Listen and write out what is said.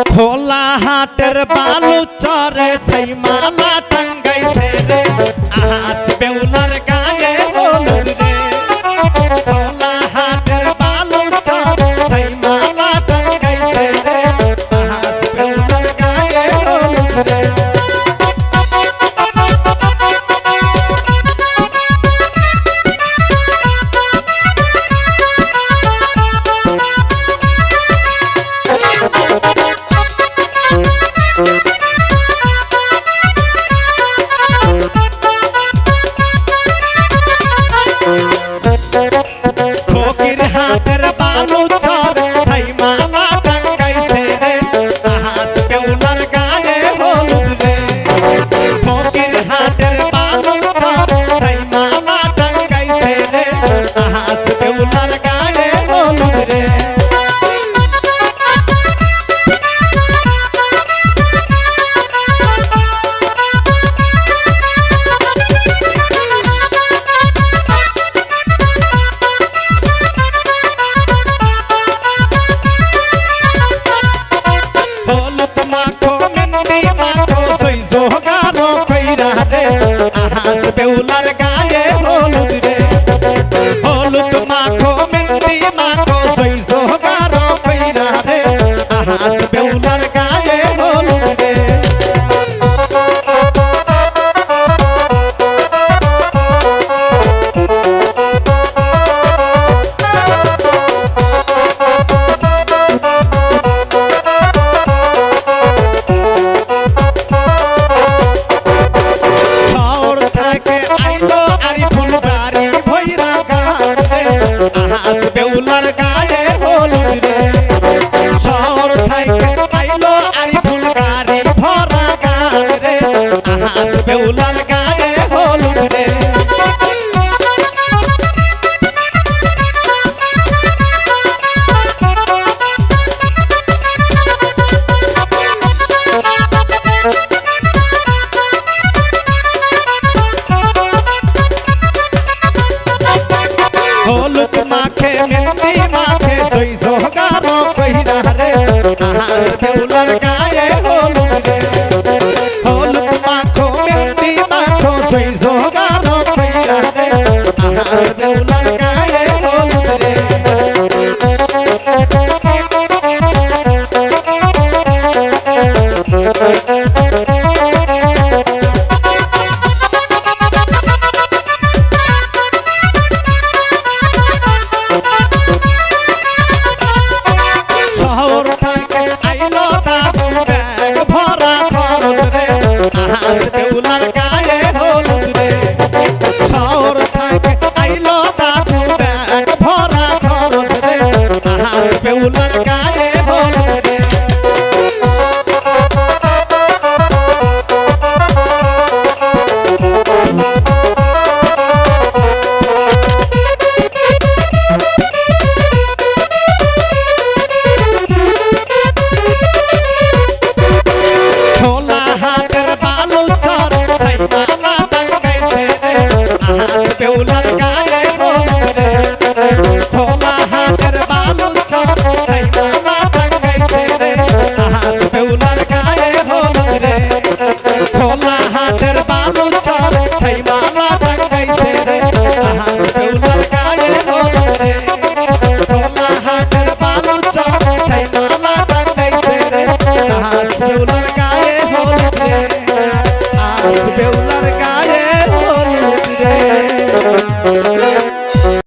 খোলা হাটের বালু চরে সেই মালা টাঙ্গাইছে রে আহাস বেউলার গায়ে হলুদ রে। খোলা হাটের বালু চরে সেই মালা টাঙ্গাইছে রে আহাস বেউলার গায়ে হলুদ রে। ফকির হাটের বালু চরে সেই মালা টাঙ্গাইছে রে আহাস বেউলার গায়ে হলুদ রে। ফকির হাটের বালু চরে সেই মালা টাঙ্গাইছে রে আহাস বেউলার গায়ে হলুদ রে। হলুদ মাখো মেহেন্দি মাখো সই জোগাড় কইরা রে আহাস বেউলার গায়ে হলুদ রে। হলুদ মাখো মেহেন্দি মাখো সই জোগাড় কইরা রে আহাস বেউলার গায়ে হলুদ রে। আহাস বেউলার গায়ে হলুদ রে। শহর থেকে আইলো আরিফুল গাড়ি ভরা গান রে আহাস বেউলার গায়ে হলুদ রে। হলুদ মাখে মেহেন্দি মাখে সই জোগাড় কইরা রে আহাস বেউলার গায়ে হলুদ রে। হলুদ মাখো মেহেন্দি মাখো সই জোগাড় কইরা রে আহাস বেউলার গায়ে হলুদ রে। শহর থেকে আইলো দাদু ব্যাগ ভরা খরচ রে আহাস বেউলার গায়ে হলুদ রে। শহর থেকে আইলো দাদু ব্যাগ ভরা খরচ রে আহাস বেউলার গায়ে হলুদ রে। খোলা হাটের বালু চরে সেই মালা টাঙ্গাইছে রে আহাস বেউলার গায়ে হলুদ রে। খোলা হাটের বালু চরে সেই মালা টাঙ্গাইছে রে আহাস বেউলার গায়ে হলুদ রে। খোলা হাটের বালু চরে সেই মালা টাঙ্গাইছে রে আহাস বেউলার গায়ে হলুদ রে। খোলা হাটের বালু চরে সেই মালা টাঙ্গাইছে রে আহাস বেউলার গায়ে হলুদ রে আহাস বেউলার গায়ে